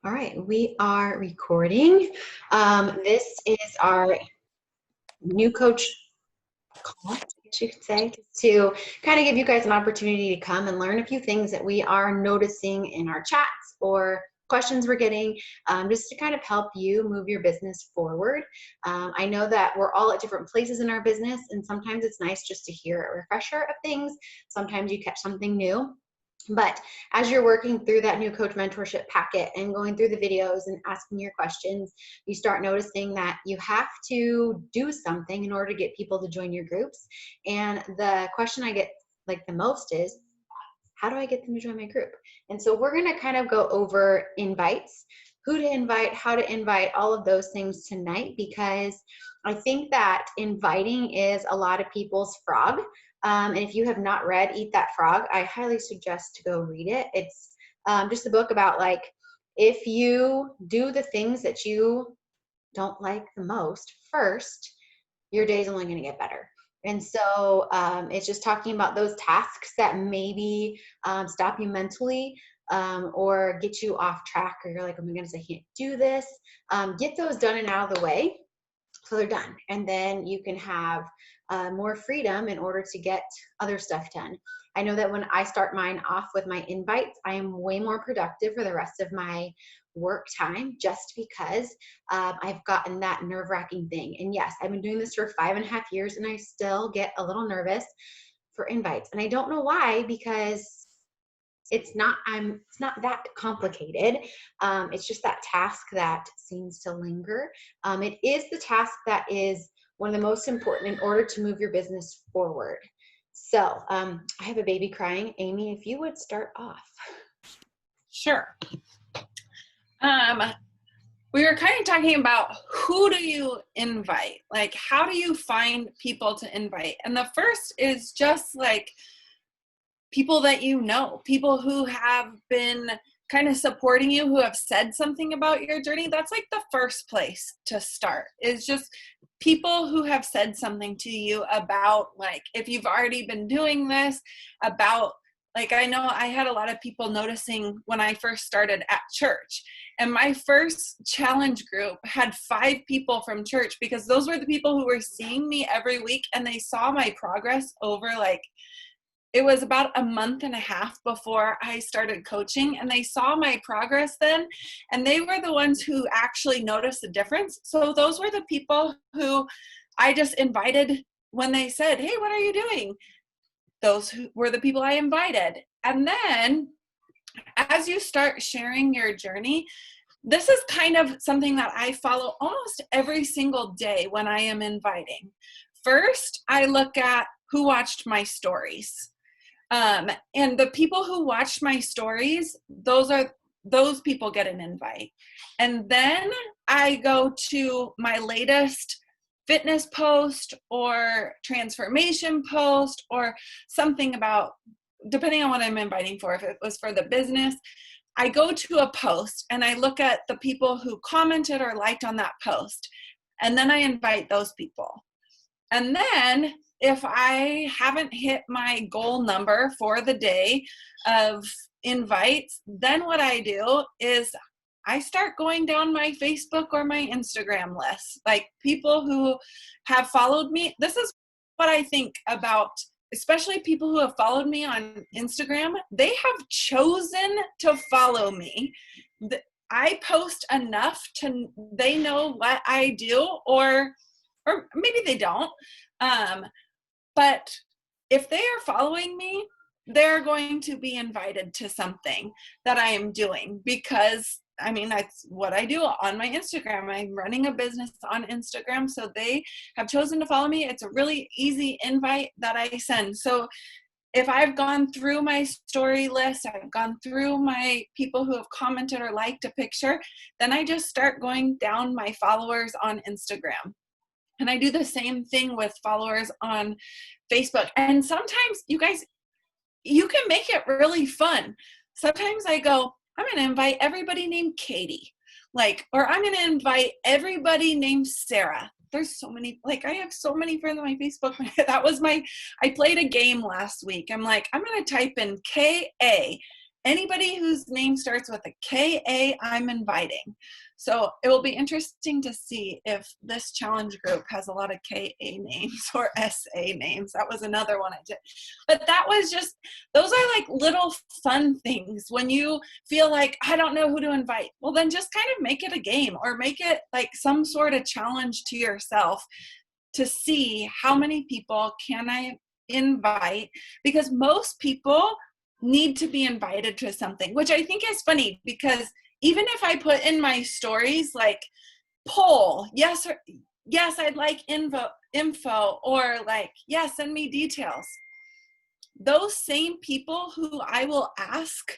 All right, we are recording. This is our new coach call, I guess you could say, to kind of give you guys an opportunity to come and learn a few things that we are noticing in our chats or questions we're getting, just to kind of help you move your business forward. I know that we're all at different places in our business, and sometimes it's nice just to hear a refresher of things. Sometimes you catch something new. But as you're working through that new coach mentorship packet and going through the videos and asking your questions, you start noticing that you have to do something in order to get people to join your groups. And the question I get like the most is, how do I get them to join my group? And so we're going to kind of go over invites, who to invite, how to invite, all of those things tonight, because I think that inviting is a lot of people's frog. And if you have not read Eat That Frog, I highly suggest to go read it. It's just a book about, like, if you do the things that you don't like the most first, your day is only going to get better. And so it's just talking about those tasks that maybe stop you mentally, or get you off track, or you're like, oh my goodness, I can't do this. Get those done and out of the way so they're done. And then you can have more freedom in order to get other stuff done. I know that when I start mine off with my invites, I am way more productive for the rest of my work time, just because I've gotten that nerve-wracking thing. And yes, I've been doing this for 5.5 years, and I still get a little nervous for invites. And I don't know why, because it's not that complicated. It's just that task that seems to linger. It is the task that is one of the most important in order to move your business forward. So I have a baby crying. Amy, if you would start off. Sure. We were kind of talking about, who do you invite? Like, how do you find people to invite? And the first is just like people that you know, people who have been kind of supporting you, who have said something about your journey. That's like the first place to start, is just people who have said something to you about, like, if you've already been doing this, about, like, I know I had a lot of people noticing when I first started at church, and my first challenge group had 5 people from church, because those were the people who were seeing me every week, and they saw my progress over, like, it was about a month and a half before I started coaching, and they saw my progress then, and they were the ones who actually noticed the difference. So those were the people who I just invited when they said, hey, what are you doing? Those who were the people I invited. And then as you start sharing your journey, this is kind of something that I follow almost every single day when I am inviting. First, I look at who watched my stories. And the people who watch my stories, those people get an invite. And then I go to my latest fitness post or transformation post, or something about, depending on what I'm inviting for. If it was for the business, I go to a post and I look at the people who commented or liked on that post. And then I invite those people. And then if I haven't hit my goal number for the day of invites, then what I do is I start going down my Facebook or my Instagram list, like people who have followed me. This is what I think about, especially people who have followed me on Instagram. They have chosen to follow me. I post enough to, they know what I do, or maybe they don't. But if they are following me, they're going to be invited to something that I am doing, because I mean, that's what I do on my Instagram. I'm running a business on Instagram, so they have chosen to follow me. It's a really easy invite that I send. So if I've gone through my story list, I've gone through my people who have commented or liked a picture, then I just start going down my followers on Instagram. And I do the same thing with followers on Facebook. And sometimes, you guys, you can make it really fun. Sometimes I go, I'm going to invite everybody named Katie, like, or I'm going to invite everybody named Sarah. There's so many, like, I have so many friends on my Facebook. I played a game last week. I'm like, I'm going to type in K-A, anybody whose name starts with a K-A, I'm inviting. So it will be interesting to see if this challenge group has a lot of K-A names or S-A names. That was another one I did. But that was just, those are like little fun things. When you feel like, I don't know who to invite, well, then just kind of make it a game or make it like some sort of challenge to yourself to see how many people can I invite, because most people need to be invited to something, which I think is funny, because even if I put in my stories like poll, yes, or yes, I'd like info, or like, yes, send me details. Those same people who I will ask,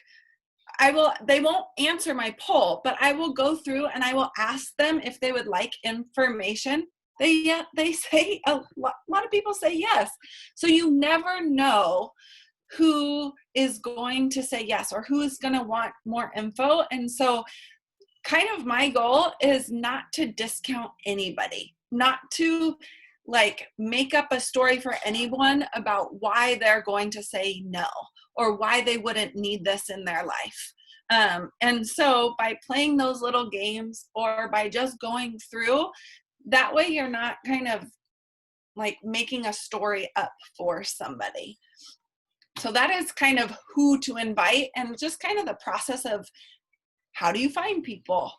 they won't answer my poll, but I will go through and I will ask them if they would like information. They say, a lot of people say yes. So you never know who is going to say yes or who is going to want more info. And so kind of my goal is not to discount anybody, not to like make up a story for anyone about why they're going to say no or why they wouldn't need this in their life. And so by playing those little games or by just going through, that way you're not kind of like making a story up for somebody. So that is kind of who to invite, and just kind of the process of how do you find people?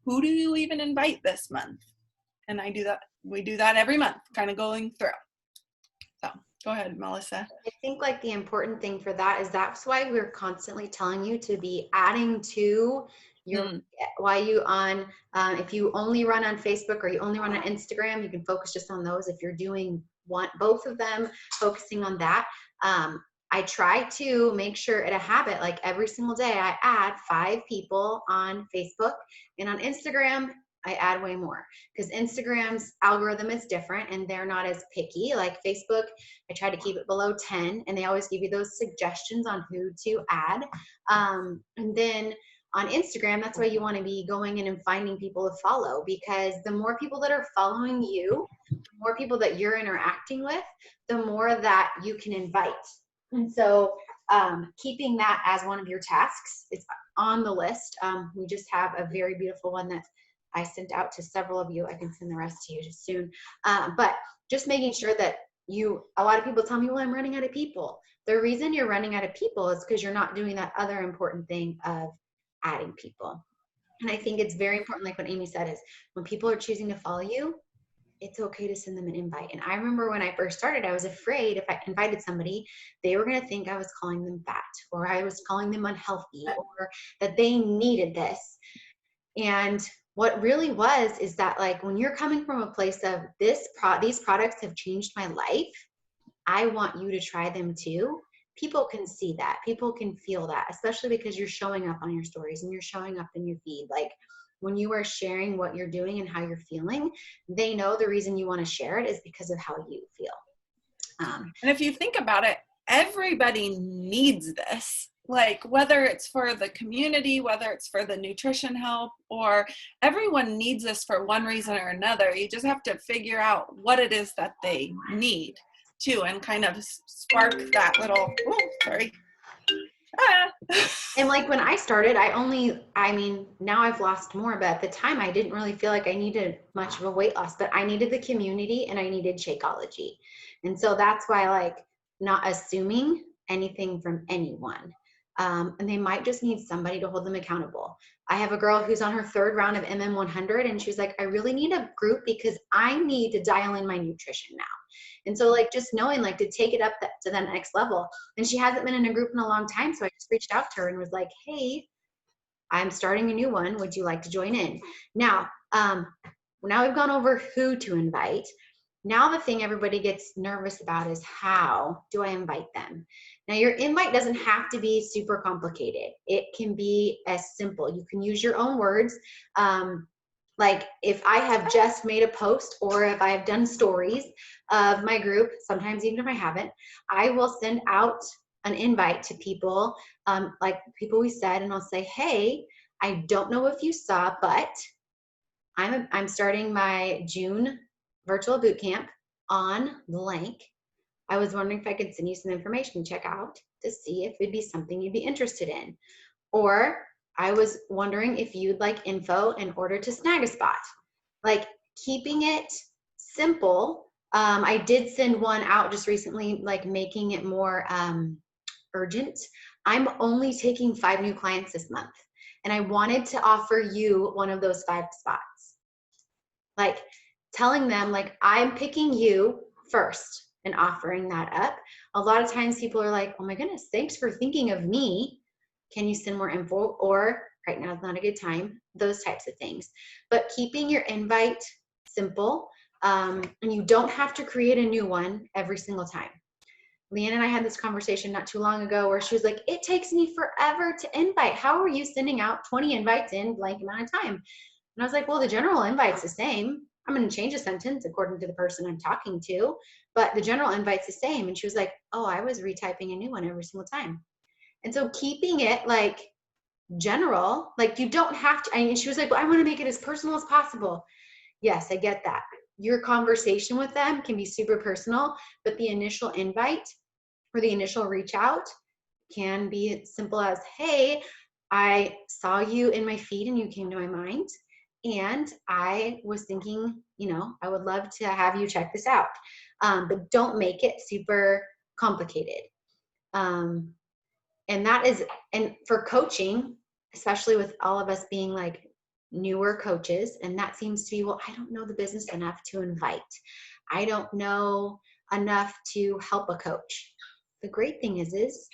Who do you even invite this month? And we do that every month, kind of going through. So go ahead, Melissa. I think like the important thing for that is that's why we're constantly telling you to be adding to your why you on if you only run on Facebook or you only run on Instagram, you can focus just on those. If you're doing both of them, focusing on that. I try to make sure it a habit, like every single day I add 5 people on Facebook, and on Instagram I add way more, because Instagram's algorithm is different and they're not as picky. Like Facebook, I try to keep it below 10, and they always give you those suggestions on who to add. And then on Instagram, that's why you want to be going in and finding people to follow, because the more people that are following you, the more people that you're interacting with, the more that you can invite. And so keeping that as one of your tasks, it's on the list. We just have a very beautiful one that I sent out to several of you. I can send the rest to you just soon. But just making sure that a lot of people tell me, well, I'm running out of people. The reason you're running out of people is because you're not doing that other important thing of adding people. And I think it's very important, like what Amy said, is when people are choosing to follow you, it's okay to send them an invite. And I remember when I first started, I was afraid if I invited somebody, they were going to think I was calling them fat, or I was calling them unhealthy, or that they needed this. And what really was is that, like, when you're coming from a place of these products have changed my life, I want you to try them too. People can see that. People can feel that, especially because you're showing up on your stories and you're showing up in your feed. Like, when you are sharing what you're doing and how you're feeling, they know the reason you want to share it is because of how you feel. And if you think about it, everybody needs this. Like, whether it's for the community, whether it's for the nutrition help, or everyone needs this for one reason or another. You just have to figure out what it is that they need too, and kind of spark that little, And like when I started, now I've lost more, but at the time I didn't really feel like I needed much of a weight loss, but I needed the community and I needed Shakeology. And so that's why, like, not assuming anything from anyone. And they might just need somebody to hold them accountable. I have a girl who's on her 3rd round of MM100, and she's like, I really need a group because I need to dial in my nutrition now. And so, like, just knowing, like, to take it up to the next level. And she hasn't been in a group in a long time, so I just reached out to her and was like, hey, I'm starting a new one. Would you like to join in? Now we've gone over who to invite. Now the thing everybody gets nervous about is, how do I invite them? Now, your invite doesn't have to be super complicated. It can be as simple. You can use your own words. Like, if I have just made a post, or if I've done stories of my group, sometimes even if I haven't, I will send out an invite to people, like people we said, and I'll say, hey, I don't know if you saw, but I'm starting my June virtual boot camp on blank. I was wondering if I could send you some information to check out to see if it'd be something you'd be interested in. Or I was wondering if you'd like info in order to snag a spot. Like keeping it simple. I did send one out just recently, like making it more urgent. I'm only taking 5 new clients this month, and I wanted to offer you one of those 5 spots. Like telling them, like, I'm picking you first and offering that up. A lot of times people are like, oh my goodness, thanks for thinking of me. Can you send more info? Or right now is not a good time, those types of things. But keeping your invite simple, and you don't have to create a new one every single time. Leanne and I had this conversation not too long ago where she was like, it takes me forever to invite. How are you sending out 20 invites in blank amount of time? And I was like, well, the general invite's the same. I'm going to change a sentence according to the person I'm talking to, but the general invite's the same. And she was like, oh, I was retyping a new one every single time. And so keeping it like general, like you don't have to, and she was like, well, I want to make it as personal as possible. Yes, I get that. Your conversation with them can be super personal, but the initial invite or the initial reach out can be as simple as, hey, I saw you in my feed and you came to my mind. And I was thinking, I would love to have you check this out. But don't make it super complicated. And for coaching, especially with all of us being like newer coaches, and that seems to be, well, I don't know the business enough to invite. I don't know enough to help a coach. The great thing is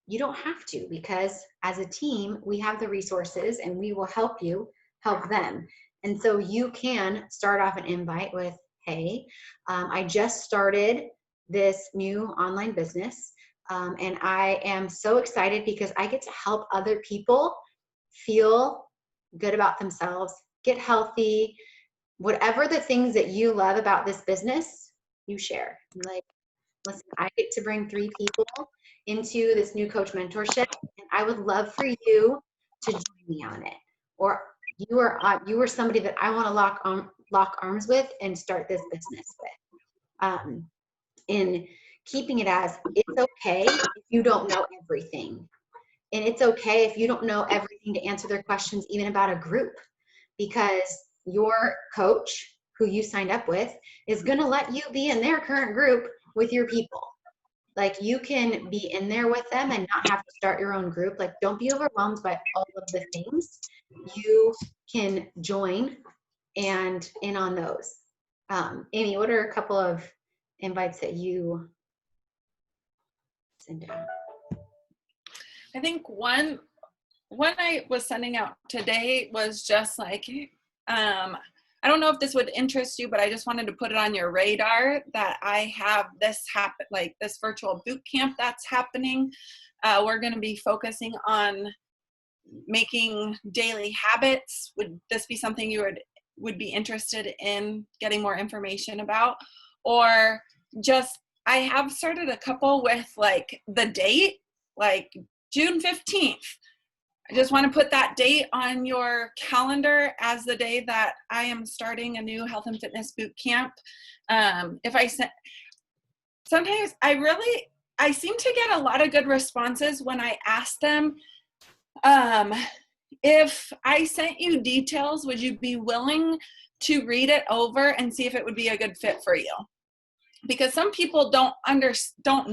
you don't have to, because as a team, we have the resources and we will help you help them. And so you can start off an invite with, hey, I just started this new online business. And I am so excited because I get to help other people feel good about themselves, get healthy, whatever the things that you love about this business, you share. Like, listen, I get to bring 3 people into this new coach mentorship, and I would love for you to join me on it. Or you are somebody that I want to lock arms with and start this business with. In keeping it as, it's okay if you don't know everything. And it's okay if you don't know everything to answer their questions, even about a group, because your coach who you signed up with is going to let you be in their current group with your people. Like, you can be in there with them and not have to start your own group. Like, don't be overwhelmed by all of the things. You can join and in on those. Amy, what are a couple of invites that you send out? I think one I was sending out today was just like, I don't know if this would interest you, but I just wanted to put it on your radar that I have this this virtual boot camp that's happening. We're going to be focusing on making daily habits. Would this be something you would be interested in getting more information about? Or just, I have started a couple with like the date, like June 15th. I just want to put that date on your calendar as the day that I am starting a new health and fitness boot camp. Sometimes I seem to get a lot of good responses when I ask them, if I sent you details, would you be willing to read it over and see if it would be a good fit for you? Because some people don't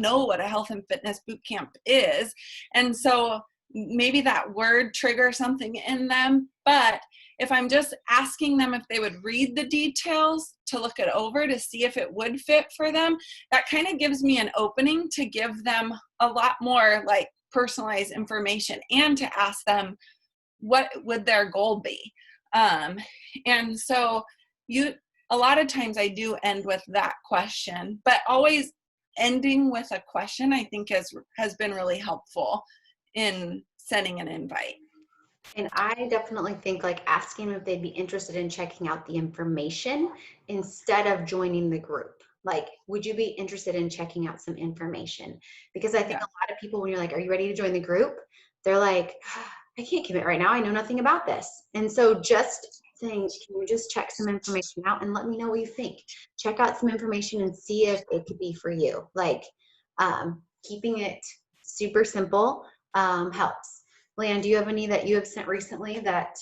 know what a health and fitness boot camp is. And so maybe that word triggers something in them. But if I'm just asking them if they would read the details to look it over to see if it would fit for them, that kind of gives me an opening to give them a lot more like personalized information and to ask them what would their goal be. And so a lot of times I do end with that question, but always ending with a question I think has been really helpful in sending an invite. And I definitely think like asking them if they'd be interested in checking out the information instead of joining the group. Like, would you be interested in checking out some information? Because I think a lot of people, when you're like, are you ready to join the group? They're like, I can't commit right now. I know nothing about this. And so just saying, can you just check some information out and let me know what you think? Check out some information and see if it could be for you. Like, keeping it super simple, helps. Leanne, do you have any that you have sent recently that?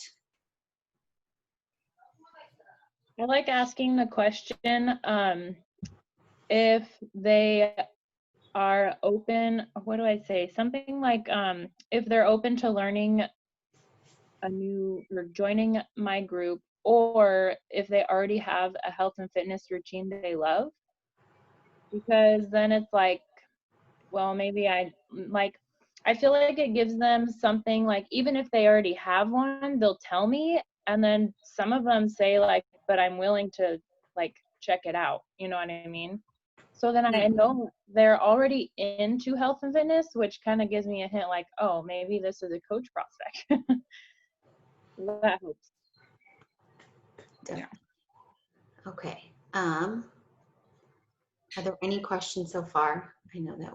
I like asking the question, if they are open, what do I say? Something like, if they're open to learning a new or joining my group, or if they already have a health and fitness routine they love, because then it's like, well, maybe I feel like it gives them something, like, even if they already have one, they'll tell me, and then some of them say like, but I'm willing to like check it out, you know what I mean? So then I know they're already into health and fitness, which kind of gives me a hint like, oh, maybe this is a coach prospect. That helps. Yeah. Okay. Are there any questions so far? I know that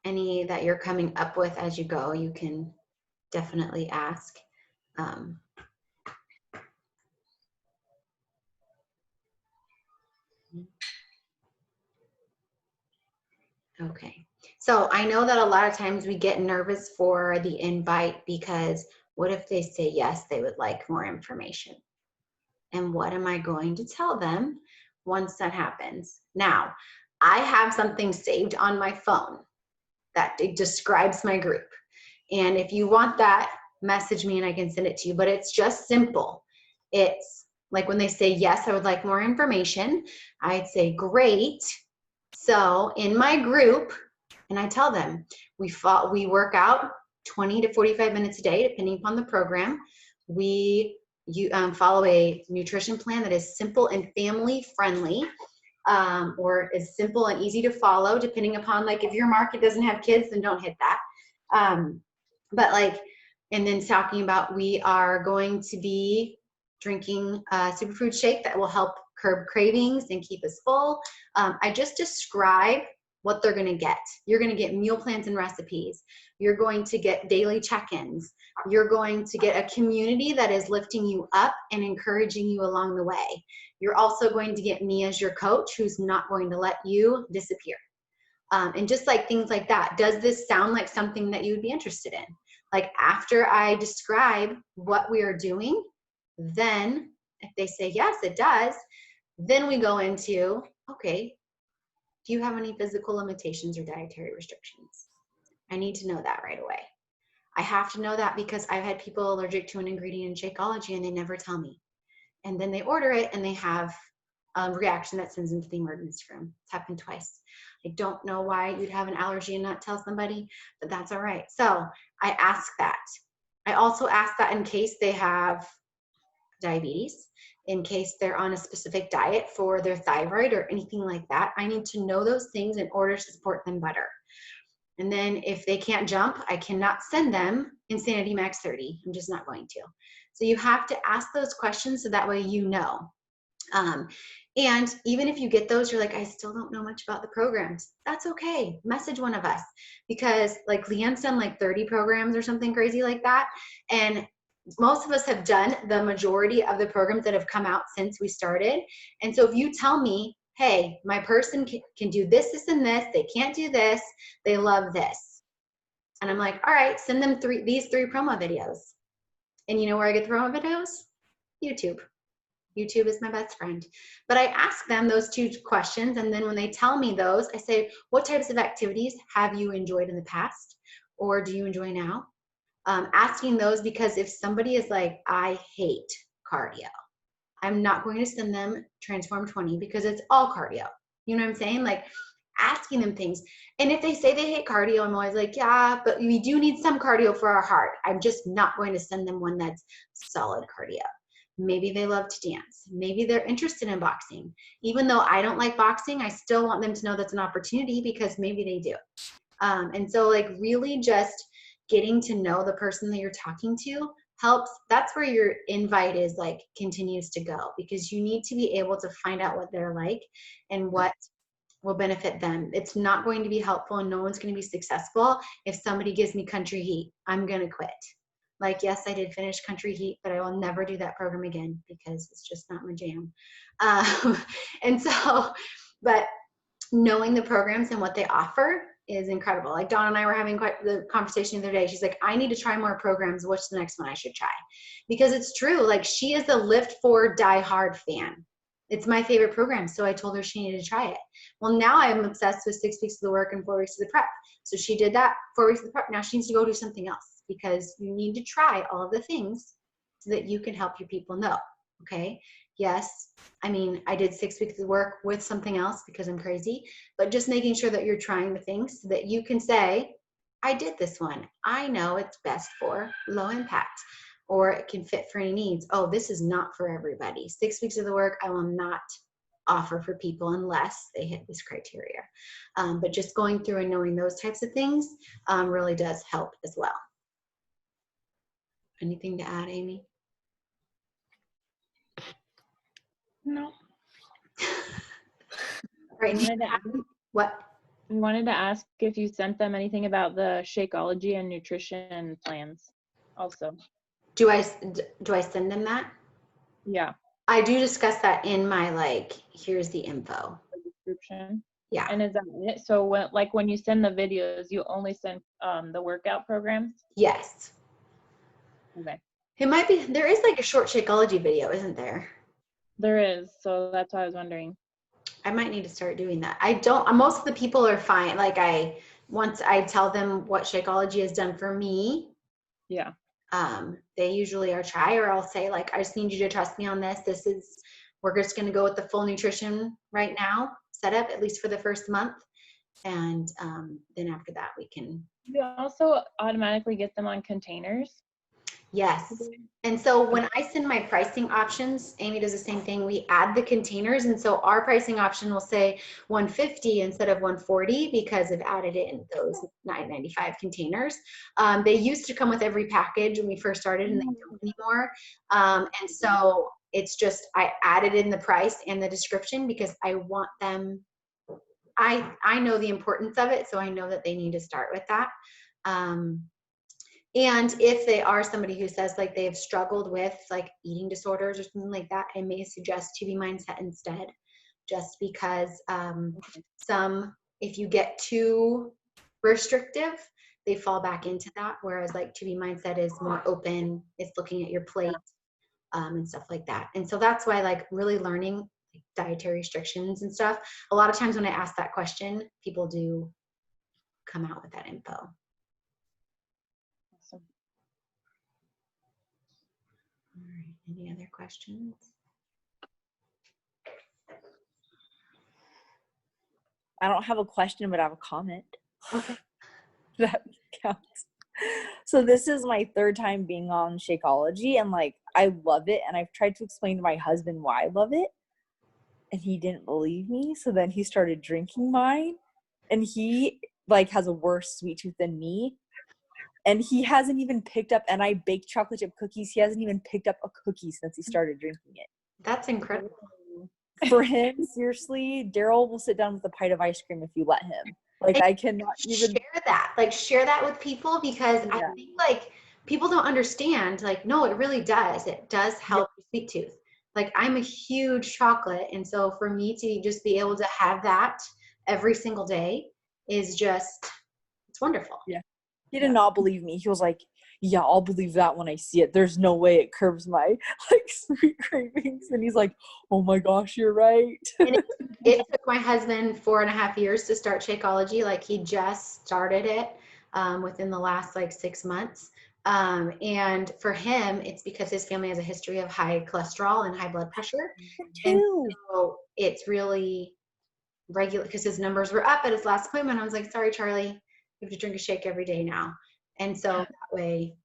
any that you're coming up with as you go, you can definitely ask. Okay. So I know that a lot of times we get nervous for the invite because what if they say yes, they would like more information? And what am I going to tell them once that happens? Now, I have something saved on my phone that it describes my group. And if you want that, message me and I can send it to you. But it's just simple. It's like when they say, yes, I would like more information, I'd say, great. So in my group, and I tell them, we work out 20 to 45 minutes a day, depending upon the program. You follow a nutrition plan that is simple and family friendly, or is simple and easy to follow, depending upon, like, if your market doesn't have kids, then don't hit that. But like, and then talking about, we are going to be drinking a superfood shake that will help curb cravings and keep us full. I just describe what they're going to get. You're going to get meal plans and recipes. You're going to get daily check-ins. You're going to get a community that is lifting you up and encouraging you along the way. You're also going to get me as your coach, who's not going to let you disappear. And just like things like that. Does this sound like something that you would be interested in? Like, after I describe what we are doing, then if they say, yes, it does, then we go into, okay, do you have any physical limitations or dietary restrictions? I need to know that right away. I have to know that because I've had people allergic to an ingredient in Shakeology and they never tell me. And then they order it and they have a reaction that sends them to the emergency room. It's happened twice. I don't know why you'd have an allergy and not tell somebody, but that's all right. So I ask that. I also ask that in case they have diabetes, in case they're on a specific diet for their thyroid or anything like that. I need to know those things in order to support them better. And then if they can't jump, I cannot send them Insanity Max 30. I'm just not going to. So you have to ask those questions so that way you know. And even if you get those, you're like, I still don't know much about the programs. That's okay. Message one of us, because like Leanne's done like 30 programs or something crazy like that. And most of us have done the majority of the programs that have come out since we started. And so if you tell me, hey, my person can do this, this, and this, they can't do this, they love this. And I'm like, all right, send them these three promo videos. And you know where I get the promo videos? YouTube. YouTube is my best friend. But I ask them those two questions, and then when they tell me those, I say, what types of activities have you enjoyed in the past, or do you enjoy now? Asking those, because if somebody is like, I hate cardio, I'm not going to send them Transform 20 because it's all cardio. You know what I'm saying? Like, asking them things. And if they say they hate cardio, I'm always like, yeah, but we do need some cardio for our heart. I'm just not going to send them one that's solid cardio. Maybe they love to dance. Maybe they're interested in boxing. Even though I don't like boxing, I still want them to know that's an opportunity, because maybe they do. And so like really just getting to know the person that you're talking to helps. That's where your invite is like continues to go, because you need to be able to find out what they're like and what will benefit them. It's not going to be helpful and no one's going to be successful if somebody gives me Country Heat. I'm going to quit. Like, yes, I did finish Country Heat, but I will never do that program again because it's just not my jam. And so, but knowing the programs and what they offer is incredible. Like Dawn and I were having quite the conversation the other day. She's like, I need to try more programs. What's the next one I should try? Because it's true. Like she is a Lift 4 diehard fan. It's my favorite program. So I told her she needed to try it. Well, now I'm obsessed with 6 weeks of the work and 4 weeks of the prep. So she did that 4 weeks of the prep. Now she needs to go do something else because you need to try all of the things so that you can help your people know. Okay. Yes. I mean, I did 6 weeks of work with something else because I'm crazy, but just making sure that you're trying the things so that you can say, I did this one. I know it's best for low impact, or it can fit for any needs. Oh, this is not for everybody. 6 weeks of the work, I will not offer for people unless they hit this criteria. But just going through and knowing those types of things really does help as well. Anything to add, Amy? No. Right. What? I wanted to ask if you sent them anything about the Shakeology and nutrition plans also. Do I send them that? Yeah. I do discuss that in my, like, here's the info. Description. Yeah. And is that it? So when you send the videos, you only send the workout programs? Yes. Okay. It might be, there is like a short Shakeology video, isn't there? There is, so that's why I was wondering. I might need to start doing that. Most of the people are fine. Like once I tell them what Shakeology has done for me, Yeah. they usually are try, or I'll say like, I just need you to trust me on this. We're just going to go with the full nutrition right now setup, at least for the first month. And then after that we can. You also automatically get them on containers. Yes. And so when I send my pricing options, Amy does the same thing. We add the containers. And so our pricing option will say 150 instead of 140 because I've added it in those $9.95 containers. They used to come with every package when we first started and they don't anymore. And so it's just, I added in the price and the description because I want them, I know the importance of it. So I know that they need to start with that. And if they are somebody who says like they've struggled with like eating disorders or something like that, I may suggest 2B Mindset instead, just because if you get too restrictive, they fall back into that. Whereas like 2B Mindset is more open, it's looking at your plate and stuff like that. And so that's why like really learning like, dietary restrictions and stuff, a lot of times when I ask that question, people do come out with that info. All right, any other questions? I don't have a question, but I have a comment. Okay. That counts. So this is my third time being on Shakeology, and like I love it, and I've tried to explain to my husband why I love it, and he didn't believe me. So then he started drinking mine, and he like has a worse sweet tooth than me. And he hasn't even picked up, and I bake chocolate chip cookies. He hasn't even picked up a cookie since he started drinking it. That's incredible. For him, seriously, Daryl will sit down with a pint of ice cream if you let him. Like, I cannot even share that with people because I think like people don't understand, like, no, it really does. It does help your sweet tooth. Like I'm a huge chocolate. And so for me to just be able to have that every single day is just, it's wonderful. Yeah. He did not believe me. He was like, yeah, I'll believe that when I see it. There's no way it curbs my like sweet cravings. And he's like, oh my gosh, you're right. And it took my husband 4.5 years to start Shakeology. Like he just started it within the last like 6 months. And for him, it's because his family has a history of high cholesterol and high blood pressure. And so it's really regular because his numbers were up at his last appointment. I was like, sorry, Charlie. You have to drink a shake every day now. And so that way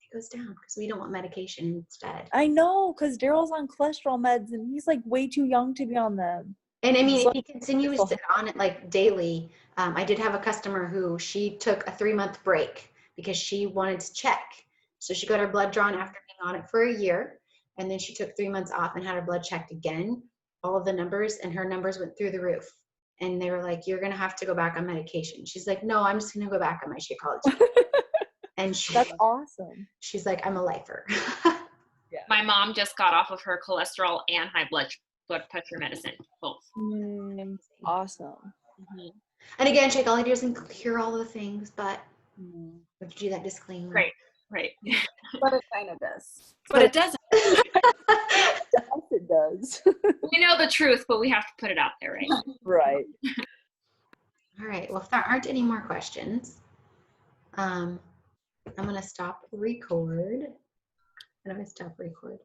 it goes down because we don't want medication instead. I know, because Daryl's on cholesterol meds and he's like way too young to be on them. And I mean, if he continues to on it like daily, I did have a customer who she took a 3-month break because she wanted to check. So she got her blood drawn after being on it for a year. And then she took 3 months off and had her blood checked again, all of the numbers, and her numbers went through the roof. And they were like, you're going to have to go back on medication. She's like, no, I'm just going to go back on my Shakeology. And that's awesome. She's like, I'm a lifer. Yeah. My mom just got off of her cholesterol and high blood pressure medicine, both. Awesome. Mm-hmm. And again, Shakeology doesn't cure all the things, but Mm. we have to do that disclaimer. Right. Right. But it kind of does. But it doesn't. Yes, it does. We know the truth, but we have to put it out there, right? Right. All right. Well, if there aren't any more questions, I'm going to stop record. And I'm going to stop record.